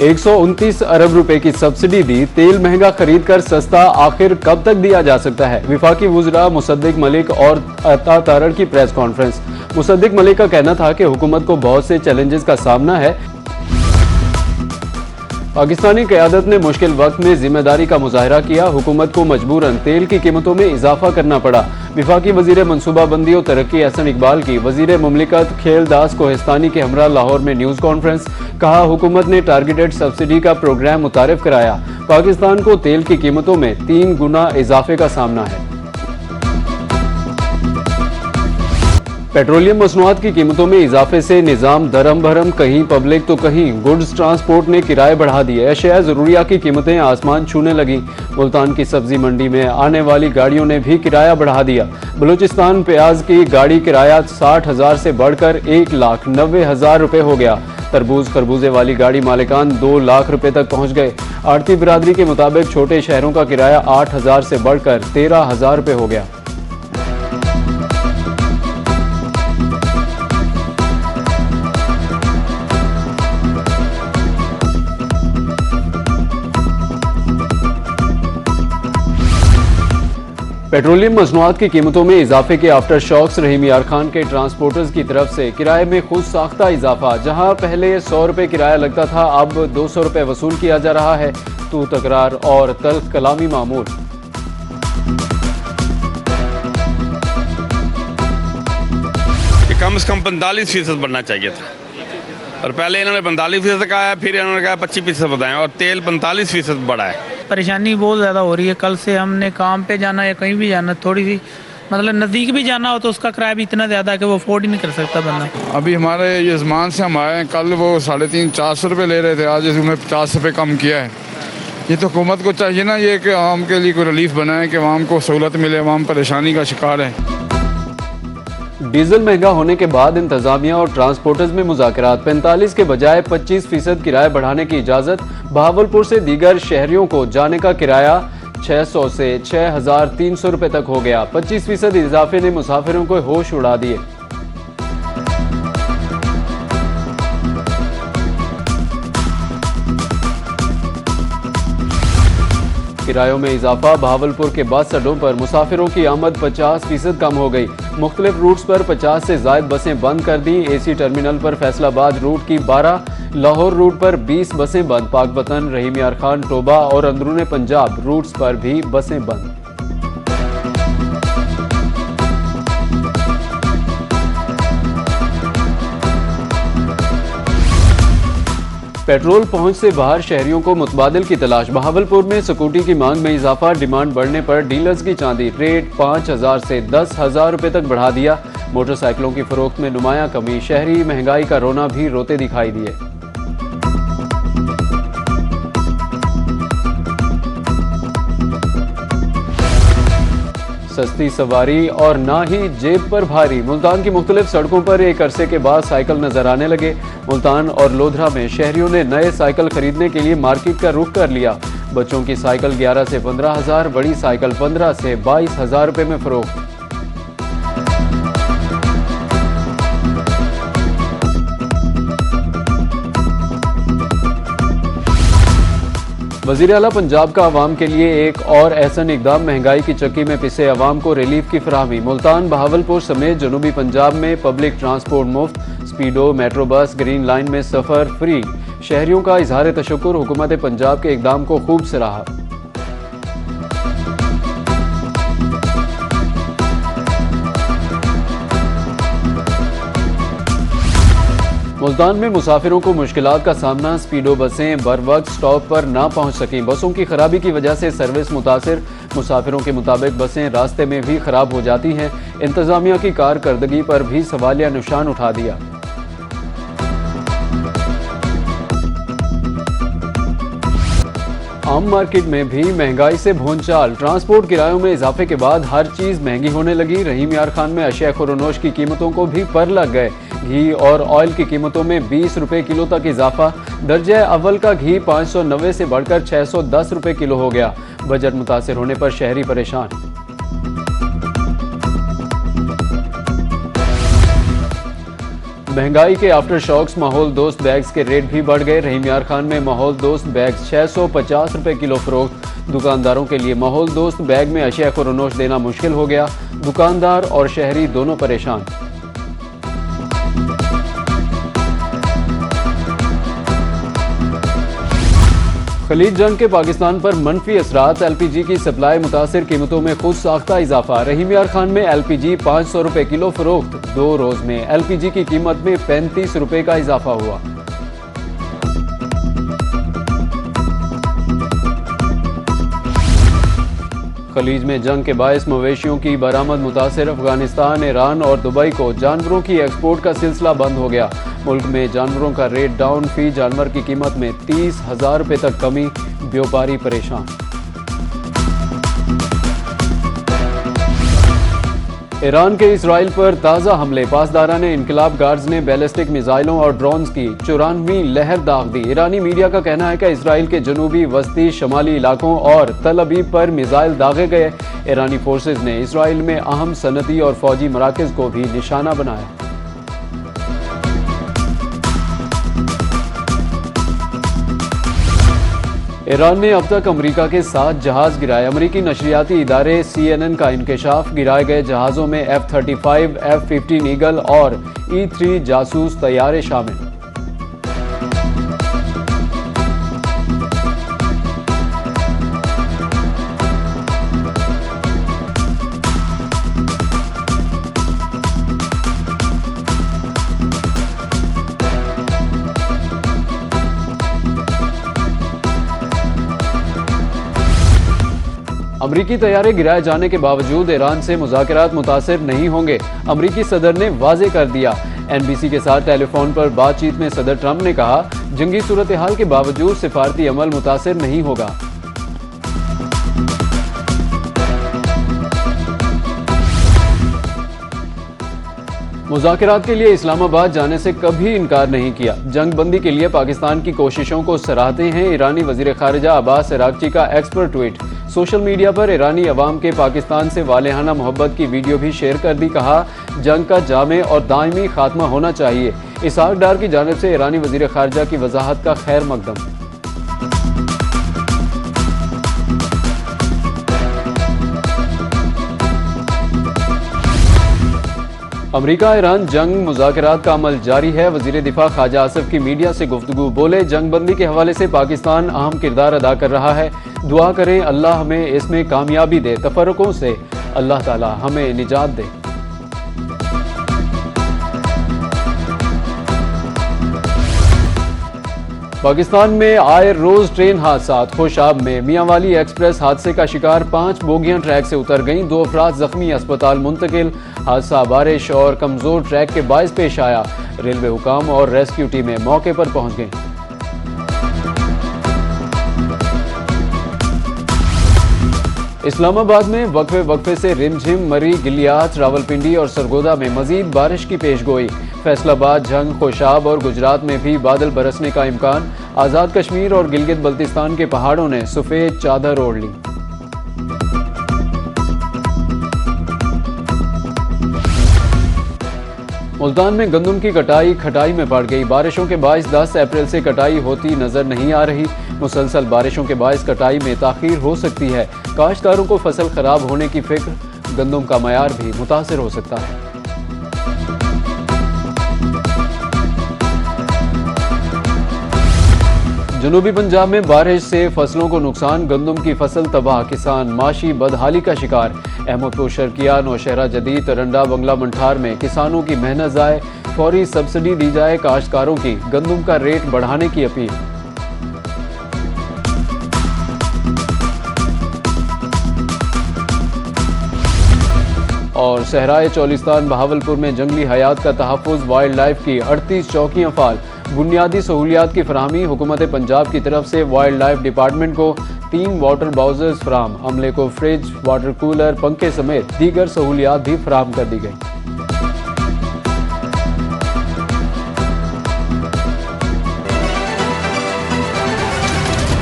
129 अरब रुपए की सब्सिडी दी, तेल महंगा खरीद कर सस्ता आखिर कब तक दिया जा सकता है? विफाकी वुज़रा मुसद्दिक मलिक और अता तारड़ की प्रेस कॉन्फ्रेंस। मुसद्दिक मलिक का कहना था कि हुकूमत को बहुत से चैलेंजेस का सामना है। पाकिस्तानी क़यादत ने मुश्किल वक्त में जिम्मेदारी का मुजाहरा किया, हुकूमत को मजबूरन तेल की कीमतों में इजाफा करना पड़ा। विफाकी वजीर मनसूबाबंदी और तरक्की एहसन इकबाल की वजीर मुमलिकत खेलदास कोहिस्तानी के हमरा लाहौर में न्यूज़ कॉन्फ्रेंस। कहा, हुकूमत ने टारगेटेड सब्सिडी का प्रोग्राम मुतारिफ कराया। पाकिस्तान को तेल की कीमतों में 3 गुना इजाफे का सामना है। पेट्रोलियम मसनूआत की कीमतों में इजाफे से निज़ाम दरम भरम, कहीं पब्लिक तो कहीं गुड्स ट्रांसपोर्ट ने किराए बढ़ा दिए। अशिया ज़रूरिया की कीमतें आसमान छूने लगी। मुल्तान की सब्जी मंडी में आने वाली गाड़ियों ने भी किराया बढ़ा दिया। बलूचिस्तान प्याज की गाड़ी किराया 60,000 से बढ़कर 1,90,000 रुपये हो गया। तरबूज खरबूजे वाली गाड़ी मालिकान 2 लाख रुपए तक पहुंच गए। आड़ती बिरादरी के मुताबिक छोटे शहरों का किराया 8,000 से बढ़कर 13,000 रुपये हो गया। पेट्रोलियम मसनूआत की कीमतों में इजाफे के आफ्टर शॉक्स। रहीम यार खान के ट्रांसपोर्टर्स की तरफ से किराए में खुद साख्ता इजाफा। जहां पहले 100 रुपये किराया लगता था, अब 200 रुपये वसूल किया जा रहा है। तू तकरार और तल्ख कलामी मामूल। कम से कम 45% बढ़ना चाहिए था, और पहले इन्होंने 45% कहा है, फिर इन्होंने कहा 25% बताएं, और तेल 45% बढ़ा है। परेशानी बहुत ज़्यादा हो रही है। कल से हमने काम पे जाना या कहीं भी जाना, थोड़ी सी मतलब नज़दीक भी जाना हो तो उसका किराया भी इतना ज़्यादा है कि वो अफोर्ड ही नहीं कर सकता बंदा। अभी हमारे यजमान से हम आए हैं, कल वो 350-400 रुपये ले रहे थे, आज उन्हें 50 रुपये कम किया है। ये तो हुकूमत को चाहिए ना ये कि आवाम के लिए कोई रिलीफ बनाए, कि आवाम को सहूलत मिले, आवाम परेशानी का शिकार है। डीजल महंगा होने के बाद इंतजामिया और ट्रांसपोर्टर्स में मुज़ाकरात। 45 के बजाय 25% किराया बढ़ाने की इजाज़त। बहावलपुर से दीगर शहरियों को जाने का किराया 600 से 6,300 रुपये तक हो गया। 25% इजाफे ने मुसाफिरों को होश उड़ा दिए। किरायों में इजाफा। बहावलपुर के बस अड्डों पर मुसाफिरों की आमद 50% कम हो गई। मुख्तलिफ रूट्स पर 50 से ज़ायद बसें बंद कर दी। एसी टर्मिनल पर फैसलाबाद रूट की 12, लाहौर रूट पर 20 बसें बंद। पाकवतन, रहीम यार खान, टोबा और अंदरूनी पंजाब रूट्स पर भी बसें बंद। पेट्रोल पहुंच से बाहर शहरियों को मुतबादिल की तलाश। बहावलपुर में स्कूटी की मांग में इजाफा। डिमांड बढ़ने पर डीलर्स की चांदी रेट 5,000 से 10,000 रुपये तक बढ़ा दिया। मोटरसाइकिलों की फरोख्त में नुमाया कमी। शहरी महंगाई का रोना भी रोते दिखाई दिए। सस्ती सवारी और ना ही जेब पर भारी। मुल्तान की मुख्तलिफ सड़कों पर एक अरसे के बाद साइकिल नजर आने लगे। मुल्तान और लोधरा में शहरियों ने नए साइकिल खरीदने के लिए मार्केट का रुख कर लिया। बच्चों की साइकिल 11 से 15,000, बड़ी साइकिल 15 से 22,000 रुपये में फरोख्त। वज़ीर आला पंजाब का अवाम के लिए एक और एहसन इकदाम। महंगाई की चक्की में पिसे अवाम को रिलीफ की फराहमी। मुल्तान, बहावलपुर समेत जनूबी पंजाब में पब्लिक ट्रांसपोर्ट मुफ्त। स्पीडो, मेट्रो बस, ग्रीन लाइन में सफ़र फ्री। शहरियों का इजहार तशक्कुर। हुकूमत पंजाब के इकदाम को खूब सराहा। मुल्तान में मुसाफिरों को मुश्किलात का सामना। स्पीडो बसें बर वक्त स्टॉप पर ना पहुंच सकें। बसों की खराबी की वजह से सर्विस मुतासिर। मुसाफिरों के मुताबिक बसें रास्ते में भी खराब हो जाती हैं। इंतजामिया की कारकर्दगी पर भी सवालिया निशान उठा दिया। आम मार्केट में भी महंगाई से भूंचाल। ट्रांसपोर्ट किरायों में इजाफे के बाद हर चीज महंगी होने लगी। रहीम यार खान में अशिया खुरोनोश की कीमतों को भी पर लग गए। घी और ऑयल की कीमतों में 20 रुपए किलो तक इजाफा। दर्जे अव्वल का घी 590 से बढ़कर 610 रुपए किलो हो गया। बजट मुतासिर होने पर शहरी परेशान। महंगाई के आफ्टर शॉक्स माहौल दोस्त बैग्स के रेट भी बढ़ गए। रहीम यार खान में माहौल दोस्त बैग्स 650 रुपए किलो फरोख्त। दुकानदारों के लिए माहौल दोस्त बैग में अशिया खुरनोश देना मुश्किल हो गया। दुकानदार और शहरी दोनों परेशान। खलीज जंग के पाकिस्तान पर मनफी असरात। एलपीजी की सप्लाई मुतासिर, कीमतों में खुद साख्ता इजाफा। रहीम यार खान में एलपीजी 500 रुपए किलो फरोख्त। 2 रोज में एलपीजी की कीमत में 35 रुपए का इजाफा हुआ। खलीज में जंग के बायस मवेशियों की बरामद मुतासिर। अफगानिस्तान, ईरान और दुबई को जानवरों की एक्सपोर्ट का सिलसिला बंद हो गया। मुल्क में जानवरों का रेट डाउन, फी जानवर की कीमत में 30,000 रुपए तक कमी। व्यापारी परेशान। ईरान के इसराइल पर ताज़ा हमले। पासदारान इनकलाब गार्ड्स ने बैलिस्टिक मिसाइलों और ड्रोन्स की 94वीं लहर दाग दी। ईरानी मीडिया का कहना है कि इसराइल के जनूबी, वस्ती, शमाली इलाकों और तल अबीब पर मिसाइल दागे गए। ईरानी फोर्सेज ने इसराइल में अहम सनती और फौजी मराकज़ को भी निशाना बनाया। ईरान ने अब तक अमेरिका के 7 जहाज गिराए। अमेरिकी नशरियाती इदारे CNN का इंकशाफ। गिराए गए जहाज़ों में F-35, F-15 ईगल और E-3 जासूस तैयारे शामिल। अमरीकी तैयारे गिराए जाने के बावजूद ईरान से मुज़ाकरात मुतासिर नहीं होंगे, अमरीकी सदर ने वाजे कर दिया। NBC के साथ टेलीफोन पर बातचीत में सदर ट्रंप ने कहा, जंगी सूरत हाल के बावजूद सिफारती अमल मुतासिर नहीं होगा। मुज़ाकरात के लिए इस्लामाबाद जाने से कभी इनकार नहीं किया। जंग बंदी के लिए पाकिस्तान की कोशिशों को सराहते हैं ईरानी वज़ीर ख़ारिजा अब्बास अरागची का एक्सपर्ट ट्वीट। सोशल मीडिया पर ईरानी अवाम के पाकिस्तान से वालेहाना मोहब्बत की वीडियो भी शेयर कर दी। कहा, जंग का जामे और दायमी खात्मा होना चाहिए। इसहाक डार की जानिब से ईरानी वज़ीर ख़ारिजा की वजाहत का खैर मकदम। अमरीका ईरान जंग मुज़ाकरात का अमल जारी है। वज़ीर दिफा ख्वाजा आसिफ की मीडिया से गुफ्तगू। बोले, जंग बंदी के हवाले से पाकिस्तान अहम किरदार अदा कर रहा है। दुआ करें अल्लाह हमें इसमें कामयाबी दे। तफर्रुकों से अल्लाह ताला हमें निजात दे। पाकिस्तान में आए रोज ट्रेन हादसात। खुशाब में मियांवाली एक्सप्रेस हादसे का शिकार, 5 बोगियां ट्रैक से उतर गईं। 2 अफराद जख्मी, अस्पताल मुंतकिल। हादसा बारिश और कमजोर ट्रैक के बायस पेश आया। रेलवे हुकाम और रेस्क्यू टीमें मौके पर पहुंच गईं। इस्लामाबाद में वक्फे से रिमझिम, मरी, गिलियात, रावलपिंडी और सरगोदा में मजीद बारिश की पेशगोई। फैसलाबाद, झंग, खुशाब और गुजरात में भी बादल बरसने का इम्कान। आज़ाद कश्मीर और गिलगित बल्तिस्तान के पहाड़ों ने सफ़ेद चादर ओढ़ ली। मुल्तान में गंदम की कटाई खटाई में पड़ गई। बारिशों के बायस 10 अप्रैल से कटाई होती नजर नहीं आ रही। मुसलसल बारिशों के बायस कटाई में ताखीर हो सकती है। काश्तकारों को फसल खराब होने की फिक्र। गंदम का मयार भी मुतासिर हो सकता है। जनूबी पंजाब में बारिश से फसलों को नुकसान। गंदम की फसल तबाह, किसान माशी बदहाली का शिकार। अहमदपुर, शर्किया, नौशहरा जदीद, तरंडा, बंगला मंठार में किसानों की मेहनत जाए। फौरी सब्सिडी दी जाए काश्तकारों की। गंदम का रेट बढ़ाने की अपील। और सहराए चौलिस्तान बहावलपुर में जंगली हयात का तहफ़्फ़ुज़, वाइल्ड लाइफ की 38 चौकियां फ़ाल। बुनियादी सहूलियात की फराहमी। हुकूमत पंजाब की तरफ से वाइल्ड लाइफ डिपार्टमेंट को 3 वाटर बाउजर्स फराहम। अमले को फ्रिज, वाटर कूलर, पंखे समेत दीगर सहूलियात भी फराहम कर दी गई।